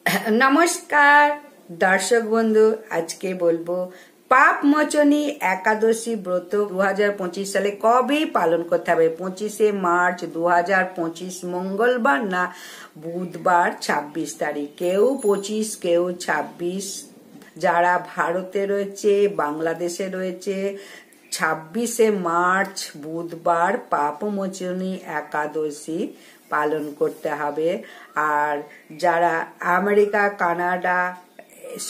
নমস্কার দর্শক বন্ধু, আজকে বলবো পাপ মোচনী একাদশী ব্রত 2025 সালে কবে পালন করতে হবে। 25শে মার্চ 2025 মঙ্গলবার না বুধবার 26 তারিখ। কেউ 25 কেউ 26। যারা ভারতে রয়েছে, বাংলাদেশে রয়েছে, 26শে মার্চ বুধবার পাপমোচনী একাদশী পালন করতে হবে। আর যারা আমেরিকা, কানাডা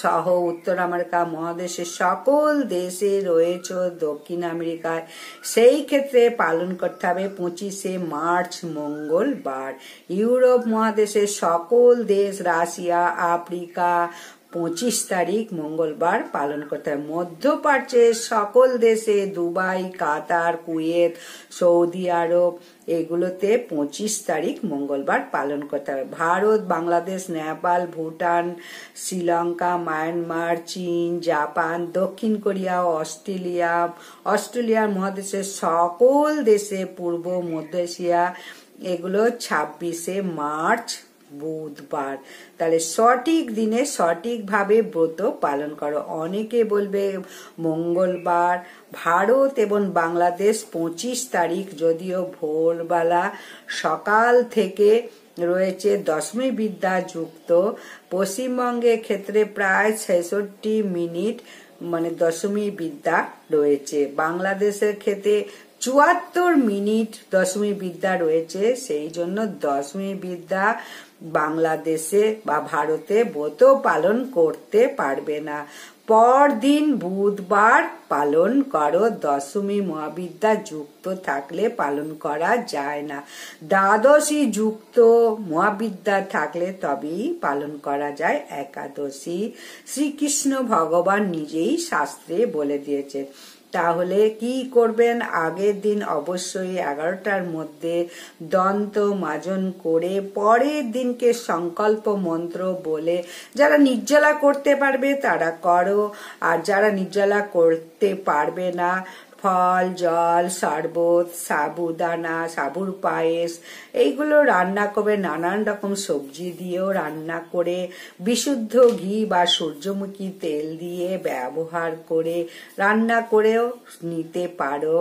সহ উত্তর আমেরিকা মহাদেশের সকল দেশে রয়েছে, দক্ষিণ আমেরিকায়, সেই ক্ষেত্রে পালন করতে হবে 25শে মার্চ মঙ্গলবার। ইউরোপ মহাদেশের সকল দেশ, রাশিয়া, আফ্রিকা 25 তারিখ মঙ্গলবার পালন করতে হবে। মধ্যপ্রাচ্যের সকল দেশে, দুবাই, কাতার, কুয়েত, সৌদি আরব, এগুলোতে 25 তারিখ মঙ্গলবার পালন করতে হবে। ভারত, বাংলাদেশ, নেপাল, ভুটান, শ্রীলঙ্কা, মায়ানমার, চীন, জাপান, দক্ষিণ কোরিয়া, অস্ট্রেলিয়ার মহাদেশের সকল দেশে, পূর্ব মধ্য এশিয়া, এগুলো 26শে মার্চ বুধবার। তাহলে সঠিক দিনে সঠিকভাবে ব্রত পালন করো। অনেকে বলবে মঙ্গলবার। ভারত এবং বাংলাদেশ 25 তারিখ, যদিও ভোরবেলা সকাল থেকে রয়েছে দশমী বিদ্যা যুক্ত। পশ্চিমবঙ্গের ক্ষেত্রে প্রায় 66 মিনিট দশমী বিদ্যা রয়েছে। বাংলাদেশের ক্ষেত্রে 74 মিনিট দশমী বিদ্যা রয়েছে। সেই জন্য দশমী বিদ্যা বাংলাদেশে বা ভারতে ব্রত পালন করতে পারবে না। পরদিন বুধবার পালন করো। দশমী মহাবিদ্যা যুক্ত থাকলে পালন করা যায় না। দ্বাদশী যুক্ত মহাবিদ্যা থাকলে তবেই পালন করা যায় একাদশী। শ্রীকৃষ্ণ ভগবান নিজেই শাস্ত্রে বলে দিয়েছে। তাহলে কি করবেন? আগের দিন অবশ্যই 11টার মধ্যে দন্ত মাজন করে পরের দিনকে সংকল্প মন্ত্র বলে, যারা নির্জলা করতে পারবে তারা করো, আর যারা নির্জলা করতে পারবে না, ফল, জল, শরবত, সাবুদানা, সাবুর পায়েস, এইগুলো রান্না করবে। নানান রকম সবজি দিয়েও রান্না করে, বিশুদ্ধ ঘি বা সূর্যমুখী তেল দিয়ে ব্যবহার করে রান্না করেও নিতে পারো।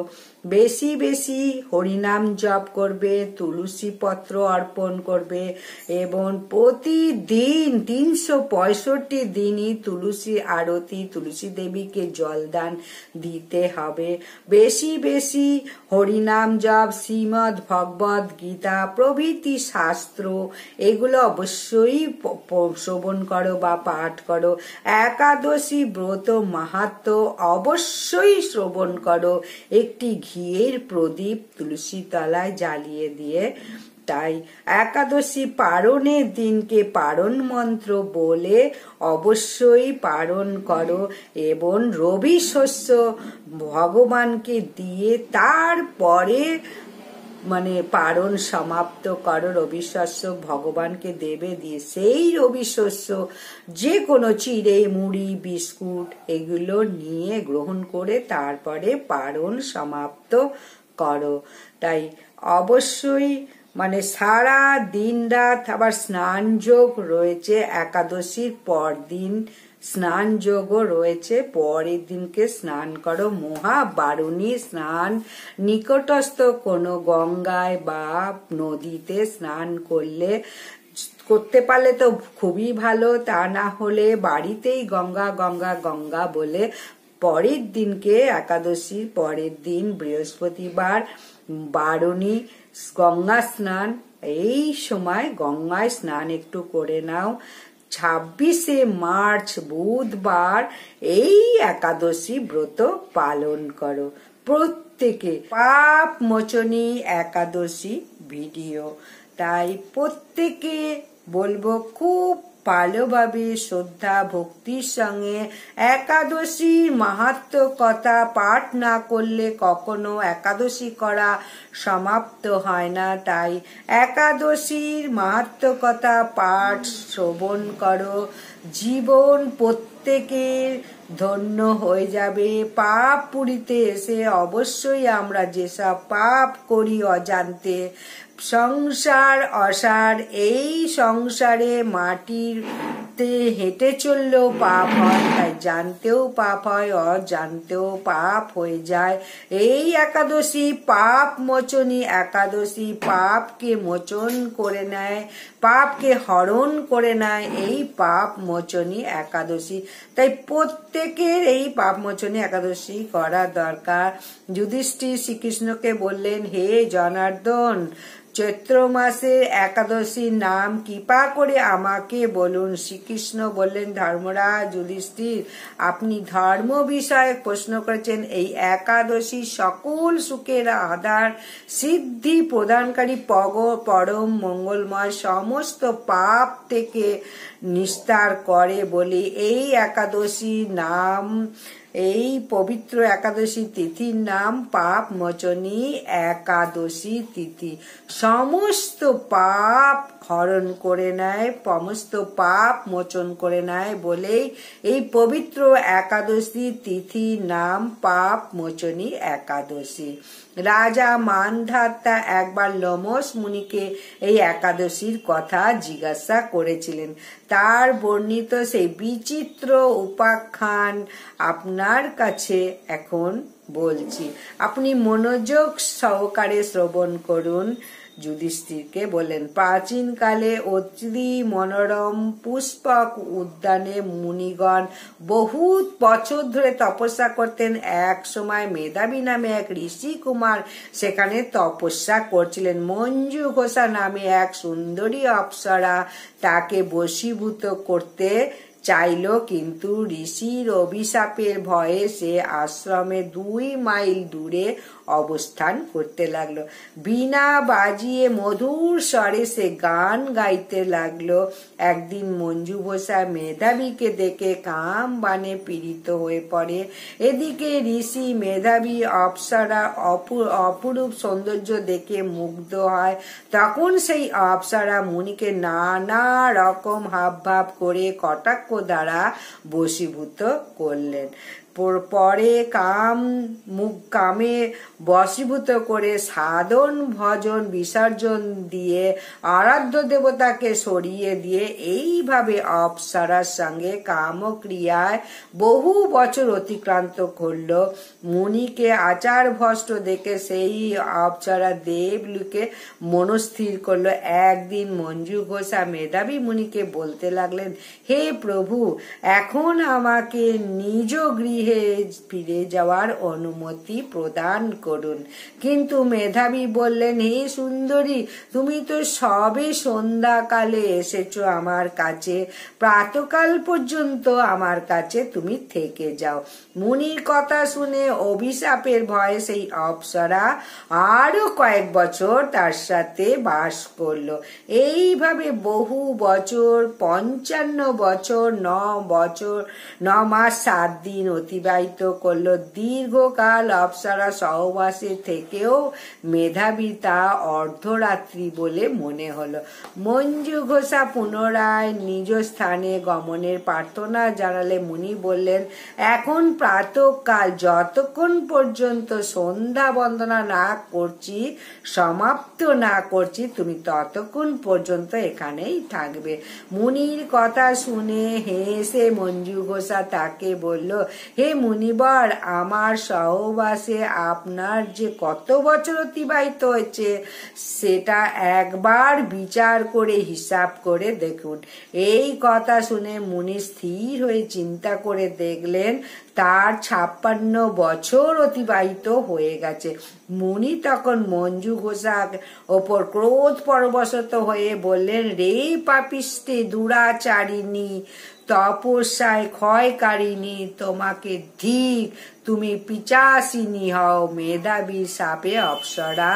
বেশি বেশি হরিনাম জপ করবে, তুলসী পত্র অর্পণ করবে, এবং প্রতিদিন 365 দিনই তুলসী আরতি, তুলসী দেবীকে জলদান দিতে হবে। বেশি বেশি হরিনাম জপ, শ্রীমদ্ ভগবদ গীতা প্রভৃতি শাস্ত্র, এগুলো অবশ্যই শ্রবণ করো বা পাঠ করো। একাদশী ব্রত মাহাত্ম্য অবশ্যই শ্রবণ করো। একটি ঘিয়ের প্রদীপ তুলসী তলায় জ্বালিয়ে দিয়ে, তাই একাদশী পারণের দিনকে পারণ মন্ত্র বলে অবশ্যই পারণ করো, এবং রবি শস্য ভগবানকে দিয়ে তারপরে পারণ সমাপ্ত করো। রবি শস্য ভগবানকে দেবে, দিয়ে সেই রবি শস্য যে কোনো চিড়ে, মুড়ি, বিস্কুট এগুলো নিয়ে গ্রহণ করে তারপরে পারণ সমাপ্ত করো। তাই অবশ্যই সারা দিন রাত আবার স্নান যোগ রয়েছে। একাদশীর পর দিন স্নান যোগও রয়েছে। পরের দিনকে স্নান করো, মহাবারুণী স্নান। নিকটস্থ কোনো গঙ্গায় বা নদীতে স্নান করতে পারলে তো খুবই ভালো, তা না হলে বাড়িতেই গঙ্গা গঙ্গা গঙ্গা বলে পরের দিনকে, একাদশীর পরের দিন বৃহস্পতিবার, বারুণী গঙ্গা স্নান, এই সময় গঙ্গায় স্নান একটু করে নাও। 26শে মার্চ বুধবার এই একাদশী ব্রত পালন করো প্রত্যেকে। পাপ মোচনী একাদশী ভিডিও, তাই প্রত্যেকে বলবো খুব ভালোভাবে শ্রদ্ধা ভক্তির সঙ্গে একাদশীর মাহাত্ম্য কথা পাঠ না করলে কখনো একাদশী করা সমাপ্ত হয় না। তাই একাদশীর মাহাত্ম্য কথা পাঠ শ্রবণ করো। জীবন প্রত্যেকের ধন্য হয়ে যাবে। পাপ পুরীতে এসে অবশ্যই আমরা যেসব পাপ করি অজান্তে, সংসার অসার, এই সংসারে মাটির নদীতে হেঁটে চললেও পাপ হয়, তাই জানতেও পাপ হয়, অজান্তেও পাপ হয়ে যায়। এই একাদশী পাপ মোচনী একাদশী, পাপকে মোচন করে নেয়, পাপকে হরণ করে নেয় এই পাপ মোচনী একাদশী। তাই প্রত্যেকের এই পাপ মোচনী একাদশী করা দরকার। যুধিষ্ঠির শ্রীকৃষ্ণকে বললেন, হে জনার্দন, চৈত্র মাসের একাদশীর নাম কৃপা করে আমাকে বলুন। শ্রীকৃষ্ণ বললেন, ধর্মরাজ যুধিষ্ঠির, আপনি ধর্ম বিষয়ক প্রশ্ন করেছেন। এই একাদশী সকল সুখের আধার, সিদ্ধি প্রদানকারী, পরম মঙ্গলময়, সমস্ত পাপ থেকে নিস্তার করে বলে এই একাদশী নাম, এই পবিত্র একাদশী তিথির নাম পাপ মোচনী একাদশী তিথি। সমস্ত পাপ হরণ করে নেয়, সমস্ত পাপ মোচন করে নেয় বলেই এই পবিত্র একাদশী তিথির নাম পাপ মোচনী একাদশী। রাজা মানধাতা একবার লোমশ মুনিকে এই একাদশীর কথা জিজ্ঞাসা করেছিলেন। তার বর্ণিত সেই বিচিত্র উপাখ্যান আপনার কাছে এখন বলছি, আপনি মনোযোগ সহকারে শ্রবণ করুন। যুধিষ্ঠিরকে বলেন, প্রাচীন কালে অতি মনোরম পুষ্পক উদ্যানে মুনিগণ বহুত বছর ধরে তপস্যা করতেন। এক সময় মেধাবী নামে এক ঋষি কুমার সেখানে তপস্যা করছিলেন। মঞ্জু ঘোষা নামে এক সুন্দরী অপ্সরা তাকে বশীভূত করতে চাইল, কিন্তু ঋষির অভিশাপের ভয়ে সে আশ্রমে 2 মাইল দূরে অবস্থান করতে লাগলো। বীণা বাজিয়ে মধুর স্বরে সে গান গাইতে লাগলো। একদিন মঞ্জু ঘোষা মেধাবীকে দেখে কাম বানে পীড়িত হয়ে পড়ে। এদিকে ঋষি মেধাবী অপ্সরা অপরূপ সৌন্দর্য দেখে মুগ্ধ হয়। তখন সেই অপ্সরা মুনিকে নানা রকম হাবভাব করে কটাক্ষ দ্বারা বশীভূত করলেন। পরে কামে বশীভূত করে সাধন ভজন বিসর্জন দিয়ে আরাধ্য দেবতাকে সরিয়ে দিয়ে এইভাবে অপ্সরার সঙ্গে কামক্রিয়ায় বহু বছর অতিক্রান্ত করল। মুনিকে আচার ভ্রষ্ট দেখে সেই অপ্সরা দেবলোকে মনস্থির করলো। একদিন মঞ্জু ঘোষা মেধাবী মুনিকে বলতে লাগলেন, হে প্রভু, এখন আমাকে নিজ গৃহে ফিরে যাওয়ার অনুমতি প্রদান করুন। কিন্তু মেধাবী বললেন, হে সুন্দরী, তুমি তো সবে সন্ধ্যাকালে এসেছো আমার কাছে, প্রাতকাল পর্যন্ত আমার কাছে তুমি থেকে যাও। মুনির কথা শুনে অভিশাপের ভয়ে সেই অপ্সরা আরো কয়েক বছর তার সাথে বাস করলো। এইভাবে বহু বছর, 55 বছর 9 মাস 7 দিন অতিবাহিত করলো। দীর্ঘকাল অপ্সরা সহবাসে থেকেও মেধাবী তা অর্ধরাত্রি বলে মনে হলো। মঞ্জু ঘোষা পুনরায় নিজ স্থানে গমনের প্রার্থনা জানালে মুনি বললেন, এখন প্রাতঃকাল, যতক্ষণ পর্যন্ত সন্ধ্যা বন্দনা না করছি, সমাপ্ত না করছি, তুমি ততক্ষণ পর্যন্ত এখানেই থাকবে। মুনির কথা শুনে হেসে মঞ্জু ঘোষা তাকে বলল, হে মুনিবর, আমার সহবাসে আপনার যে কত বছর অতিবাহিত হয়েছে সেটা একবার বিচার করে হিসাব করে দেখুন। এই কথা শুনে মুনি স্থির হয়ে চিন্তা করে দেখলেন তার 56 বছর অতিবাহিত হয়ে গেছে। মুনি তখন মঞ্জু ঘোষার ওপর ক্রোধ পরবশত হয়ে বললেন, রে পাপিষ্টি, দুরাচারিণী, তপস্যায় ক্ষয়কারিণী, তোমাকে ধিক, তুমি পিচাসিনী হও। মেধাবী সাপে অপ্সরা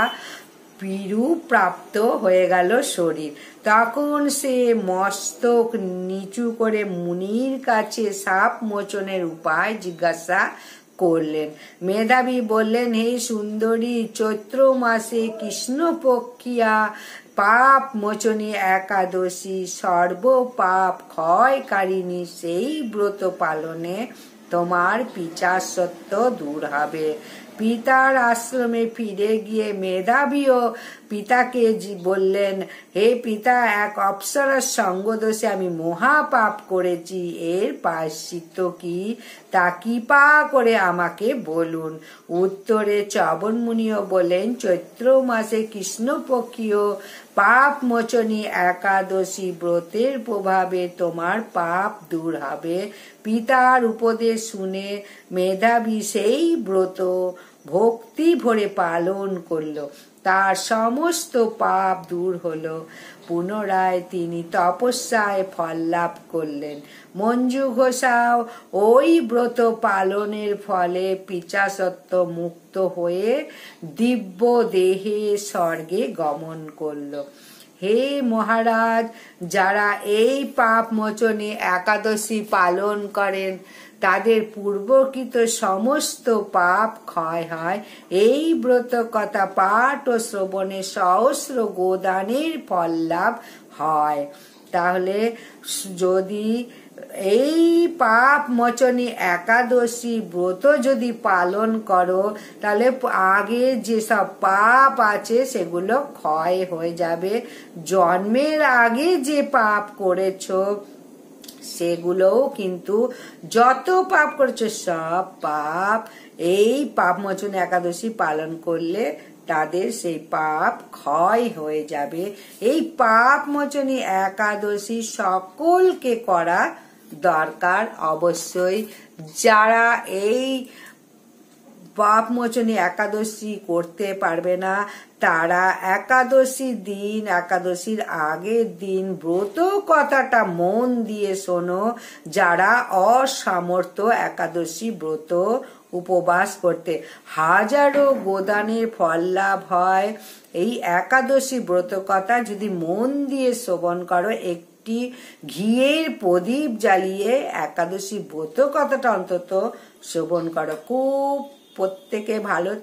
বিরূপ প্রাপ্ত হয়ে গেল শরীর। তখন সে মস্তক নিচু করে মুনির কাছে সাপ মোচনের উপায় জিজ্ঞাসা করলেন। মেধাবী বললেন, হে সুন্দরী, চৈত্র মাসে কৃষ্ণপক্ষিয়া পাপ মোচনী একাদশী সর্ব পাপ ক্ষয়কারিণী, সেই ব্রত পালনে তোমার পিচাসত্ব দূর হবে। পিতার আশ্রমে ফিরে গিয়ে মেধাবীও পিতাকে বললেন, হে পিতা, এক অপ্সরার সঙ্গদোষে আমি মহাপাপ করেছি, এর প্রায়শ্চিত্ত কি তা কৃপা করে আমাকে বলুন। উত্তরে চ্যবন মুনিও বললেন, চৈত্র মাসে কৃষ্ণপক্ষীয় পাপ মোচনী একাদশী ব্রতের প্রভাবে তোমার পাপ দূর হবে। পিতার উপদেশ শুনে মেধাবী সেই ব্রত ভক্তি ভরে পালন করল, তার সমস্ত পাপ দূর হলো। পুনরায় তিনি তপস্যায় ফল লাভ করলেন। মঞ্জু ঘোষাও ওই ব্রত পালনের ফলে পিশাচত্ব মুক্ত হয়ে দিব্য দেহে স্বর্গে গমন করল। হে মহারাজ, যারা এই পাপ মোচনী একাদশী পালন করেন তাদের পূর্বকৃত সমস্ত পাপ ক্ষয় হয়। এই ব্রত কথা পাঠ ও শ্রবণে সহস্র গোদানের ফল লাভ হয়। তাহলে যদি এই পাপ মোচনী একাদশী ব্রত যদি পালন করো, তাহলে আগে যেসব পাপ আছে সেগুলো ক্ষয় হয়ে যাবে। জন্মের আগে যে পাপ করেছো সেগুলোও কিন্তু যত পাপ করেছো সব পাপ এই পাপ মোচনী একাদশী পালন করলে তাদের সেই পাপ ক্ষয় হয়ে যাবে। এই পাপ মোচনী একাদশী সকলকে করা দরকার অবশ্যই। যারা এই পাপ মোচনী একাদশী করতে পারবে না তারা একাদশীর দিন, একাদশীর আগের দিন ব্রত কথাটা মন দিয়ে শোনো। যারা অসামর্থ্য একাদশী ব্রত উপবাস করতে, হাজারো গোদানের ফল লাভ হয়। এই একাদশী ব্রত কথা যদি মন দিয়ে শ্রবণ করো, একটি ঘিয়ের প্রদীপ জ্বালিয়ে একাদশী ব্রত কথাটা অন্তত শ্রবণ করো। খুব প্রত্যেকে ভালো